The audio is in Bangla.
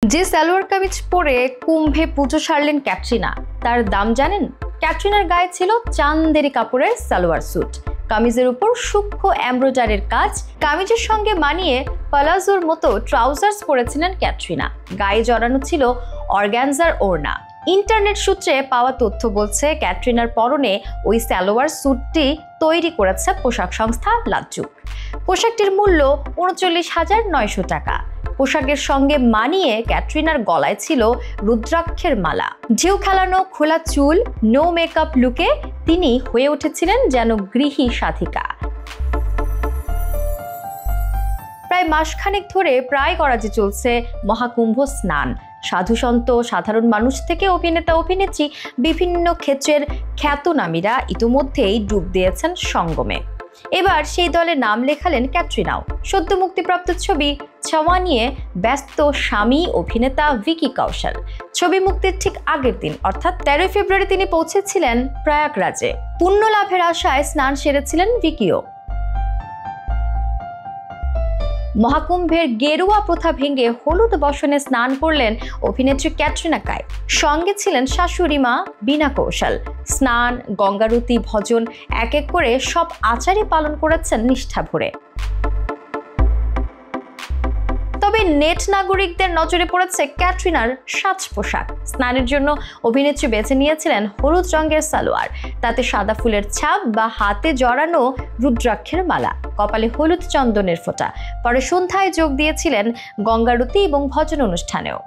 যে সালোয়ার কামিজ পরে কুম্ভে পুজো সারলেন ক্যাটরিনা, তার দাম জানেন? ক্যাটরিনার গায়ে ছিল চান্দেরি কাপড়ের সালোয়ার স্যুট, কামিজের উপর সূক্ষ্ম এমব্রয়ডারির কাজ, কামিজের সঙ্গে মানিয়ে পালাজোর মতো ট্রাউজার্স পরেছিলেন ক্যাটরিনা। গায়ে জড়ানো ছিল অর্গানজার ওড়না। ইন্টারনেট সূত্রে পাওয়া তথ্য বলছে, ক্যাটরিনার পরনে ওই সালোয়ার স্যুটটি তৈরি করেছে পোশাক সংস্থা লাজ্জুক। পোশাকটির মূল্য ৩৯,৯০০ টাকা। পোশাকের সঙ্গে মানিয়ে ক্যাটরিনার গলায় ছিল রুদ্রাক্ষের মালা। ঢেউ খেলানো খোলা চুল, নো মেকআপ লুকে তিনি হয়ে উঠেছিলেন যেন গৃহী সাধিকা। প্রায় মাসখানেক ধরে প্রায়গরাজে চলছে মহাকুম্ভ স্নান। সাধুসন্ত, সাধারণ মানুষ থেকে অভিনেতা অভিনেত্রী, বিভিন্ন ক্ষেত্রের খ্যাতনামীরা ইতিমধ্যেই ডুব দিয়েছেন সঙ্গমে। এবার সেই দলে নাম লেখালেন ক্যাটরিনাও। সদ্য মুক্তিপ্রাপ্ত ছবি ছাওয়া নিয়ে ব্যস্ত স্বামী অভিনেতা ভিকি কৌশল। ছবি মুক্তির ঠিক আগের দিন অর্থাৎ ১৩ ফেব্রুয়ারি তিনি পৌঁছেছিলেন প্রয়াগরাজে। পুণ্য লাভের আশায় স্নান সেরেছিলেন ভিকিও। মহাকুম্ভের গেরুয়া প্রথা ভেঙে হলুদ বসনে স্নান করলেন অভিনেত্রী ক্যাটরিনা কাইফ। সঙ্গে ছিলেন শাশুড়ি মা বীণা কৌশল। স্নান, গঙ্গারতি, ভজন এক এক করে সব আচারই পালন করেছেন নিষ্ঠা ভরে। তবে নেট নাগরিকদের নজরে পড়েছে ক্যাটরিনার সাজ পোশাক। স্নানের জন্য অভিনেত্রী বেছে নিয়েছিলেন হলুদ রঙের সালোয়ার, তাতে সাদা ফুলের ছাপ বা হাতে জড়ানো রুদ্রাক্ষের মালা, কপালে হলুদ চন্দনের ফোঁটা। পরে সন্ধ্যায় যোগ দিয়েছিলেন গঙ্গারতি এবং ভজন অনুষ্ঠানেও।